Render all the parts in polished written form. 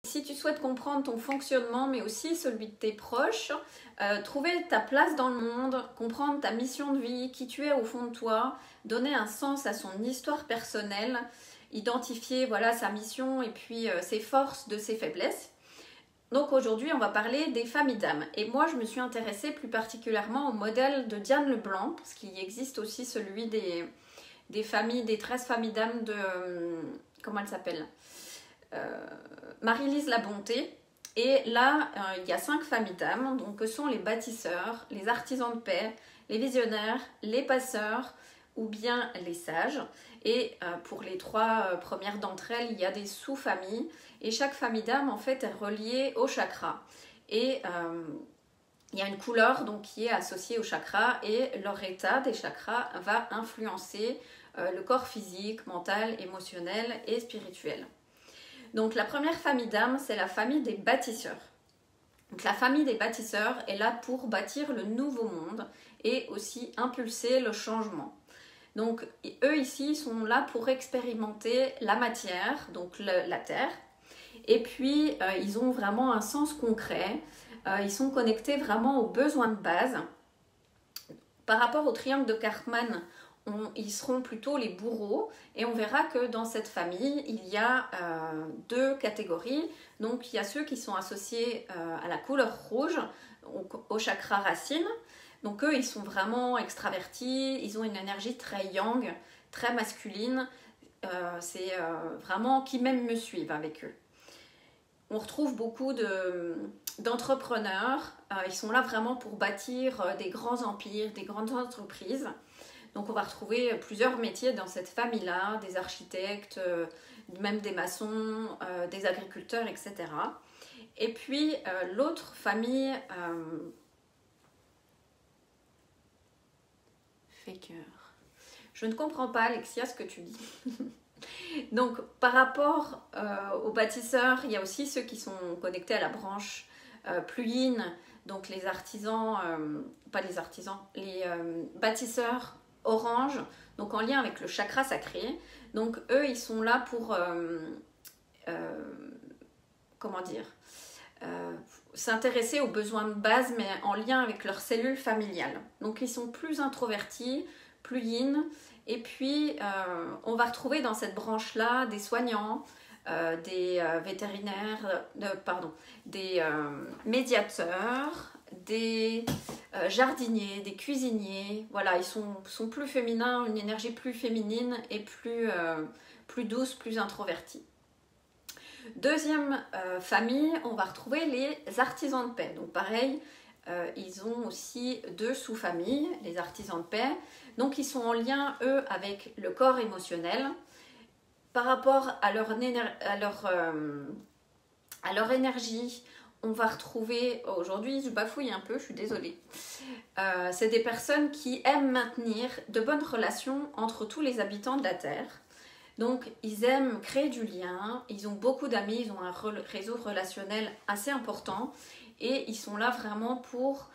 Si tu souhaites comprendre ton fonctionnement, mais aussi celui de tes proches, trouver ta place dans le monde, comprendre ta mission de vie, qui tu es au fond de toi, donner un sens à son histoire personnelle, identifier voilà, sa mission et puis ses forces de ses faiblesses. Donc aujourd'hui, on va parler des familles d'âmes. Et moi, je me suis intéressée plus particulièrement au modèle de Diane Leblanc, parce qu'il existe aussi celui des familles, des 13 familles d'âmes de... comment elle s'appelle Marie-Lise La Bonté. Et là, il y a 5 familles d'âmes, donc que sont les bâtisseurs, les artisans de paix, les visionnaires, les passeurs ou bien les sages. Et pour les 3 premières d'entre elles, il y a des sous-familles. Et chaque famille d'âme, en fait, est reliée au chakra. Et il y a une couleur donc, qui est associée au chakra et leur état des chakras va influencer le corps physique, mental, émotionnel et spirituel. Donc la première famille d'âmes, c'est la famille des bâtisseurs. Donc la famille des bâtisseurs est là pour bâtir le nouveau monde et aussi impulser le changement. Donc eux ici sont là pour expérimenter la matière, donc la terre. Et puis ils ont vraiment un sens concret. Ils sont connectés vraiment aux besoins de base. Par rapport au triangle de Karpman, ils seront plutôt les bourreaux et on verra que dans cette famille il y a 2 catégories. Donc il y a ceux qui sont associés à la couleur rouge, au chakra racine. Donc eux ils sont vraiment extravertis, ils ont une énergie très yang, très masculine. C'est vraiment qui même me suivent avec eux. On retrouve beaucoup d'entrepreneurs, ils sont là vraiment pour bâtir des grands empires, des grandes entreprises. Donc on va retrouver plusieurs métiers dans cette famille-là, des architectes, même des maçons, des agriculteurs, etc. Et puis l'autre famille, faker. Je ne comprends pas, Alexia, ce que tu dis. Donc par rapport aux bâtisseurs, il y a aussi ceux qui sont connectés à la branche plus yin, donc les artisans, pas les artisans, les bâtisseurs orange, donc en lien avec le chakra sacré. Donc eux, ils sont là pour, comment dire, s'intéresser aux besoins de base, mais en lien avec leur cellule familiale. Donc ils sont plus introvertis, plus yin. Et puis, on va retrouver dans cette branche-là des soignants, des vétérinaires, des médiateurs, des jardiniers, des cuisiniers. Voilà, ils sont plus féminins, une énergie plus féminine et plus douce, plus introvertie. Deuxième famille, on va retrouver les artisans de paix. Donc pareil, ils ont aussi 2 sous-familles, les artisans de paix. Donc ils sont en lien, eux, avec le corps émotionnel. Par rapport à leur énergie, on va retrouver, aujourd'hui je bafouille un peu, je suis désolée. C'est des personnes qui aiment maintenir de bonnes relations entre tous les habitants de la Terre. Donc ils aiment créer du lien, ils ont beaucoup d'amis, ils ont un réseau relationnel assez important. Et ils sont là vraiment pour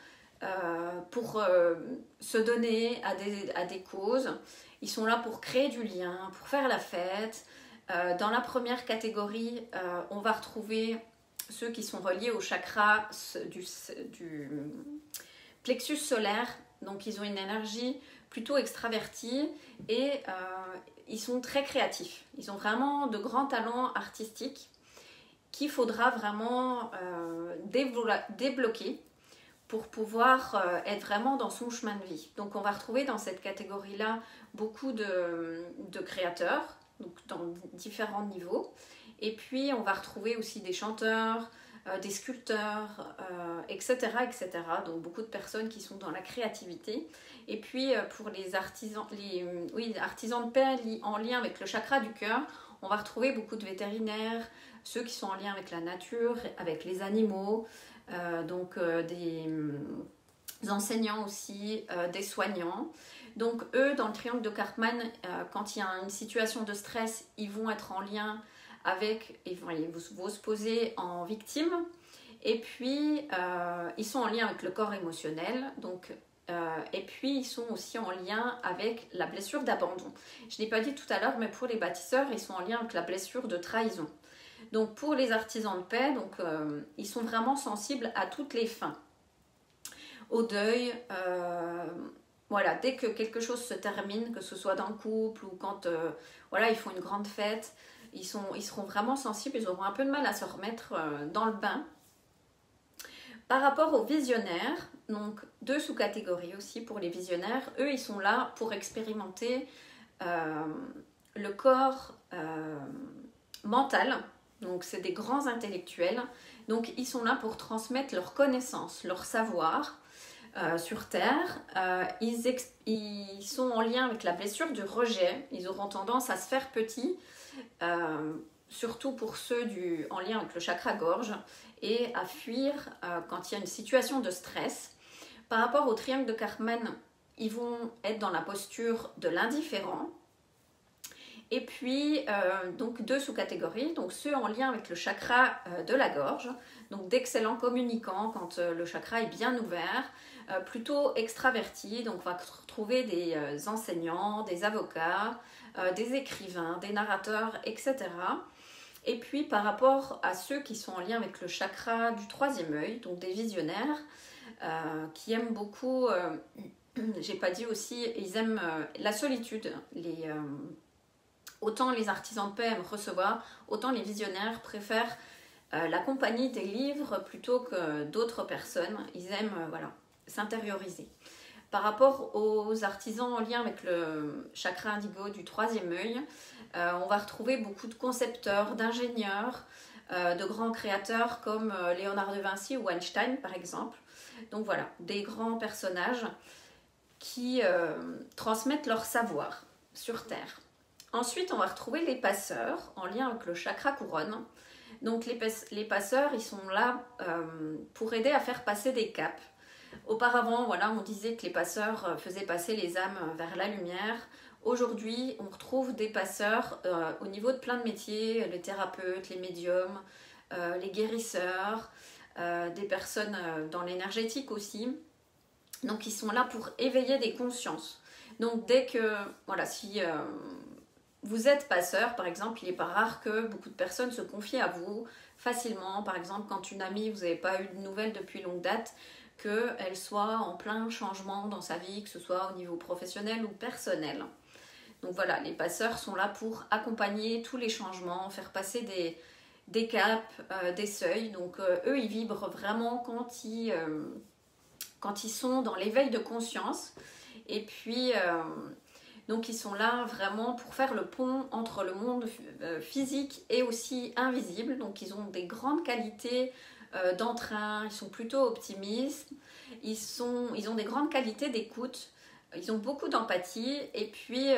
se donner à des causes. Ils sont là pour créer du lien, pour faire la fête. Dans la première catégorie, on va retrouver ceux qui sont reliés au chakra du plexus solaire. Donc ils ont une énergie plutôt extravertie et ils sont très créatifs. Ils ont vraiment de grands talents artistiques qu'il faudra vraiment débloquer pour pouvoir être vraiment dans son chemin de vie. Donc on va retrouver dans cette catégorie-là beaucoup de créateurs, donc dans différents niveaux. Et puis on va retrouver aussi des chanteurs, des sculpteurs, etc., etc. Donc beaucoup de personnes qui sont dans la créativité. Et puis pour les artisans, artisans de paix en lien avec le chakra du cœur, on va retrouver beaucoup de vétérinaires, ceux qui sont en lien avec la nature, avec les animaux, des enseignants aussi, des soignants. Donc eux, dans le triangle de Karpman, quand il y a une situation de stress, ils vont être en lien avec, ils vont se poser en victime. Et puis, ils sont en lien avec le corps émotionnel. Donc, et puis, ils sont aussi en lien avec la blessure d'abandon. Je ne l'ai pas dit tout à l'heure, mais pour les bâtisseurs, ils sont en lien avec la blessure de trahison. Donc pour les artisans de paix, donc, ils sont vraiment sensibles à toutes les fins. Au deuil, voilà, dès que quelque chose se termine, que ce soit dans le couple ou quand voilà, ils font une grande fête, ils seront vraiment sensibles, ils auront un peu de mal à se remettre dans le bain. Par rapport aux visionnaires, donc 2 sous-catégories aussi pour les visionnaires, eux ils sont là pour expérimenter le corps mental, donc c'est des grands intellectuels, donc ils sont là pour transmettre leurs connaissances, leur savoir sur Terre. Ils sont en lien avec la blessure du rejet, ils auront tendance à se faire petits, surtout pour ceux en lien avec le chakra gorge, et à fuir quand il y a une situation de stress. Par rapport au triangle de Karpman, ils vont être dans la posture de l'indifférent. Et puis, donc 2 sous-catégories, donc ceux en lien avec le chakra de la gorge, donc d'excellents communicants quand le chakra est bien ouvert, plutôt extravertis, donc on va retrouver des enseignants, des avocats, des écrivains, des narrateurs, etc. Et puis par rapport à ceux qui sont en lien avec le chakra du 3e œil, donc des visionnaires, qui aiment beaucoup, j'ai pas dit aussi, ils aiment la solitude. Autant les artisans de paix aiment recevoir, autant les visionnaires préfèrent la compagnie des livres plutôt que d'autres personnes. Ils aiment voilà, s'intérioriser. Par rapport aux artisans en lien avec le chakra indigo du 3e œil, on va retrouver beaucoup de concepteurs, d'ingénieurs, de grands créateurs comme Léonard de Vinci ou Einstein par exemple. Donc voilà, des grands personnages qui transmettent leur savoir sur Terre. Ensuite, on va retrouver les passeurs en lien avec le chakra couronne. Donc les passeurs, ils sont là pour aider à faire passer des caps. Auparavant, voilà, on disait que les passeurs faisaient passer les âmes vers la lumière. Aujourd'hui, on retrouve des passeurs au niveau de plein de métiers, les thérapeutes, les médiums, les guérisseurs, des personnes dans l'énergétique aussi. Donc, ils sont là pour éveiller des consciences. Donc, dès que, voilà, si vous êtes passeur, par exemple, il n'est pas rare que beaucoup de personnes se confient à vous facilement. Par exemple, quand une amie, vous n'avez pas eu de nouvelles depuis longue date, qu'elle soit en plein changement dans sa vie, que ce soit au niveau professionnel ou personnel. Donc voilà, les passeurs sont là pour accompagner tous les changements, faire passer des caps, des seuils. Donc eux, ils vibrent vraiment quand ils sont dans l'éveil de conscience. Et puis, donc ils sont là vraiment pour faire le pont entre le monde physique et aussi invisible. Donc ils ont des grandes qualités d'entrain, ils sont plutôt optimistes, ils ont des grandes qualités d'écoute, ils ont beaucoup d'empathie, et puis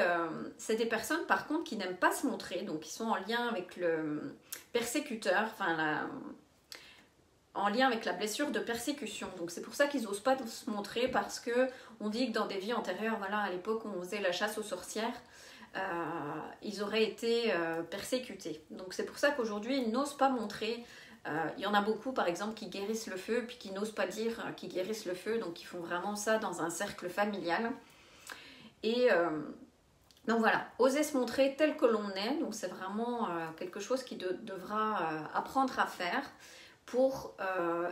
c'est des personnes par contre qui n'aiment pas se montrer, donc ils sont en lien avec le persécuteur, en lien avec la blessure de persécution. Donc c'est pour ça qu'ils n'osent pas se montrer, parce que on dit que dans des vies antérieures, voilà, à l'époque où on faisait la chasse aux sorcières, ils auraient été persécutés. Donc c'est pour ça qu'aujourd'hui ils n'osent pas montrer. Il y en a beaucoup par exemple qui guérissent le feu puis qui n'osent pas dire qu'ils guérissent le feu, donc ils font vraiment ça dans un cercle familial. Et donc voilà, oser se montrer tel que l'on est, donc c'est vraiment quelque chose qui devra apprendre à faire pour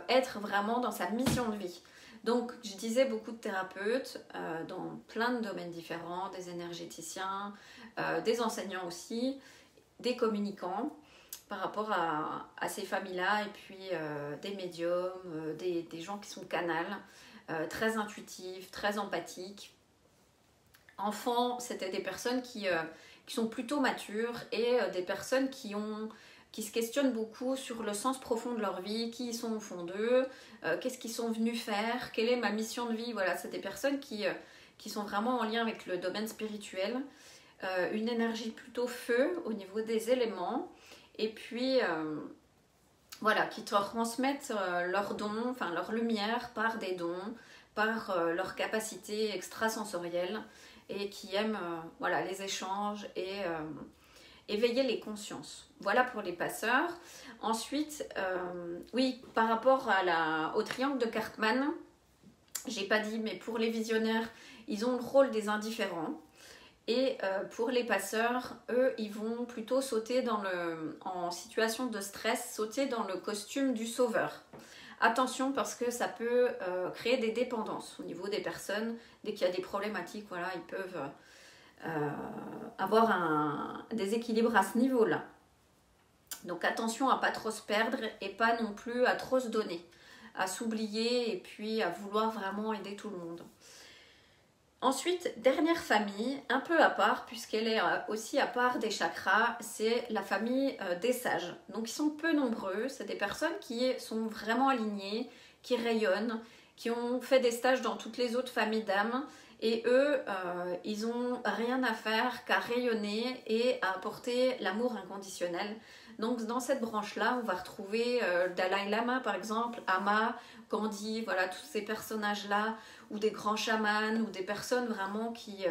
être vraiment dans sa mission de vie. Donc je disais beaucoup de thérapeutes dans plein de domaines différents, des énergéticiens, des enseignants aussi, des communicants par rapport à ces familles-là, et puis des médiums, des gens qui sont canals, très intuitifs, très empathiques. Enfants, c'était des personnes qui sont plutôt matures, et des personnes qui se questionnent beaucoup sur le sens profond de leur vie, qui ils sont au fond d'eux, qu'est-ce qu'ils sont venus faire, quelle est ma mission de vie. Voilà, c'est des personnes qui sont vraiment en lien avec le domaine spirituel, une énergie plutôt feu au niveau des éléments, et puis voilà, qui te transmettent leurs dons, enfin leur lumière par des dons, par leur capacité extrasensorielle, et qui aiment voilà, les échanges et éveiller les consciences. Voilà pour les passeurs. Ensuite, oui, par rapport au triangle de Karpman, j'ai pas dit, mais pour les visionnaires, ils ont le rôle des indifférents. Et pour les passeurs, eux, ils vont plutôt sauter en situation de stress, sauter dans le costume du sauveur. Attention parce que ça peut créer des dépendances au niveau des personnes. Dès qu'il y a des problématiques, voilà, ils peuvent avoir un déséquilibre à ce niveau-là. Donc attention à pas trop se perdre et pas non plus à trop se donner, à s'oublier et puis à vouloir vraiment aider tout le monde. Ensuite, dernière famille, un peu à part, puisqu'elle est aussi à part des chakras, c'est la famille des sages. Donc ils sont peu nombreux, c'est des personnes qui sont vraiment alignées, qui rayonnent, qui ont fait des stages dans toutes les autres familles d'âmes, et eux, ils n'ont rien à faire qu'à rayonner et à apporter l'amour inconditionnel. Donc dans cette branche-là, on va retrouver Dalai Lama par exemple, Ama, Gandhi, voilà tous ces personnages-là, ou des grands chamans, ou des personnes vraiment qui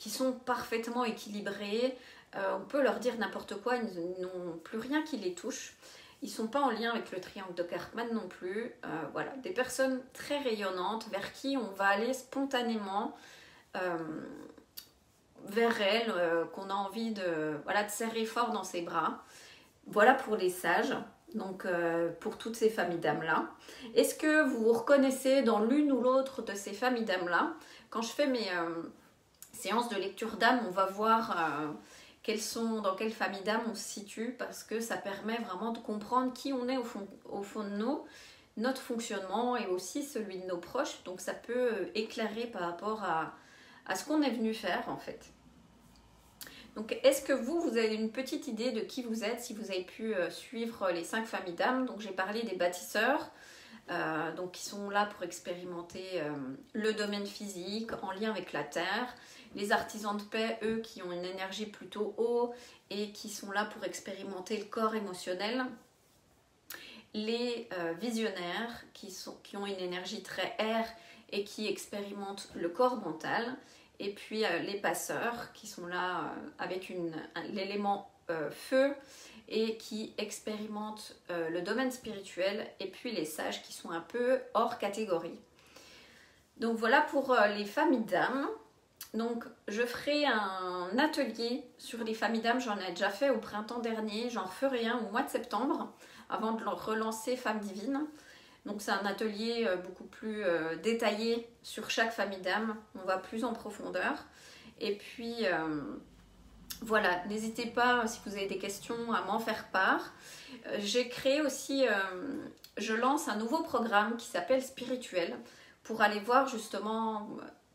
sont parfaitement équilibrées. On peut leur dire n'importe quoi, ils n'ont plus rien qui les touche. Ils ne sont pas en lien avec le triangle de Karpman non plus. Voilà, des personnes très rayonnantes vers qui on va aller spontanément vers elles, qu'on a envie de serrer fort dans ses bras. Voilà pour les sages. Donc pour toutes ces familles d'âmes-là. Est-ce que vous vous reconnaissez dans l'une ou l'autre de ces familles d'âmes-là? Quand je fais mes séances de lecture d'âme, on va voir dans quelle famille d'âme on se situe, parce que ça permet vraiment de comprendre qui on est au fond de nous, notre fonctionnement et aussi celui de nos proches. Donc ça peut éclairer par rapport à ce qu'on est venu faire en fait. Donc, est-ce que vous avez une petite idée de qui vous êtes, si vous avez pu suivre les 5 familles d'âmes? Donc, j'ai parlé des bâtisseurs, donc qui sont là pour expérimenter le domaine physique en lien avec la terre. Les artisans de paix, eux, qui ont une énergie plutôt haut et qui sont là pour expérimenter le corps émotionnel. Les visionnaires, qui ont une énergie très air et qui expérimentent le corps mental. Et puis les passeurs qui sont là avec l'élément feu et qui expérimentent le domaine spirituel. Et puis les sages qui sont un peu hors catégorie. Donc voilà pour les familles d'âmes. Donc je ferai un atelier sur les familles d'âmes. J'en ai déjà fait au printemps dernier. J'en ferai un au mois de septembre avant de relancer Femmes Divines. Donc c'est un atelier beaucoup plus détaillé sur chaque famille d'âmes. On va plus en profondeur. Et puis voilà, n'hésitez pas si vous avez des questions à m'en faire part. J'ai créé aussi, je lance un nouveau programme qui s'appelle Spirituel pour aller voir justement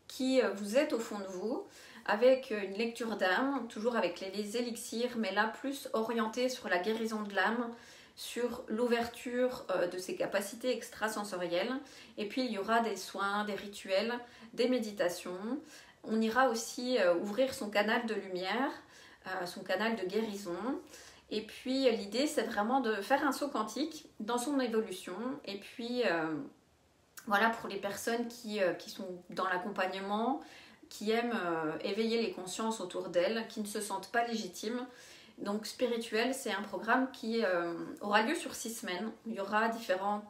qui vous êtes au fond de vous, avec une lecture d'âme, toujours avec les élixirs, mais là plus orienté sur la guérison de l'âme, sur l'ouverture de ses capacités extrasensorielles. Et puis il y aura des soins, des rituels, des méditations. On ira aussi ouvrir son canal de lumière, son canal de guérison. Et puis l'idée c'est vraiment de faire un saut quantique dans son évolution. Et puis voilà, pour les personnes qui sont dans l'accompagnement, qui aiment éveiller les consciences autour d'elles, qui ne se sentent pas légitimes. Donc Spirituel, c'est un programme qui aura lieu sur 6 semaines. Il y aura différentes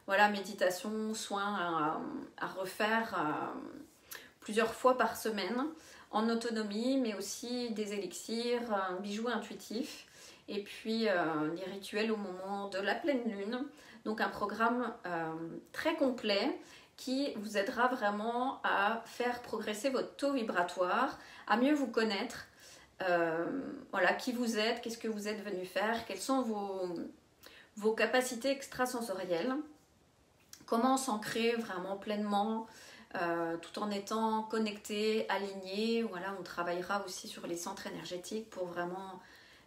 méditations, soins à refaire plusieurs fois par semaine, en autonomie, mais aussi des élixirs, un bijou intuitif, et puis des rituels au moment de la pleine lune. Donc un programme très complet qui vous aidera vraiment à faire progresser votre taux vibratoire, à mieux vous connaître. Qui vous êtes, qu'est-ce que vous êtes venu faire, quelles sont vos capacités extrasensorielles, comment s'ancrer vraiment pleinement tout en étant connecté, aligné. Voilà, on travaillera aussi sur les centres énergétiques pour vraiment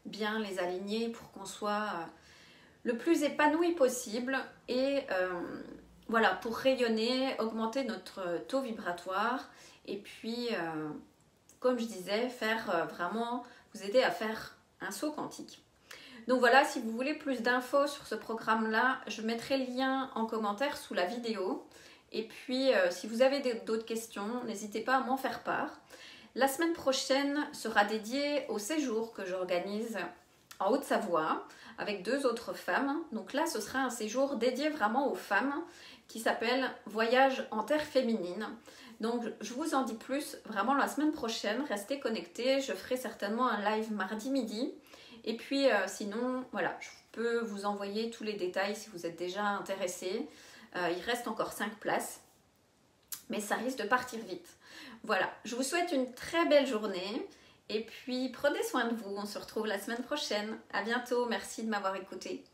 bien les aligner, pour qu'on soit le plus épanoui possible et pour rayonner, augmenter notre taux vibratoire et puis comme je disais, vous aider à faire un saut quantique. Donc voilà, si vous voulez plus d'infos sur ce programme-là, je mettrai le lien en commentaire sous la vidéo. Et puis, si vous avez d'autres questions, n'hésitez pas à m'en faire part. La semaine prochaine sera dédiée au séjour que j'organise en Haute-Savoie avec 2 autres femmes. Donc là, ce sera un séjour dédié vraiment aux femmes qui s'appelle Voyage en terre féminine. Donc je vous en dis plus vraiment la semaine prochaine, restez connectés, je ferai certainement un live mardi midi. Et puis sinon, voilà, je peux vous envoyer tous les détails si vous êtes déjà intéressés. Il reste encore 5 places, mais ça risque de partir vite. Voilà, je vous souhaite une très belle journée et puis prenez soin de vous. On se retrouve la semaine prochaine. À bientôt, merci de m'avoir écouté.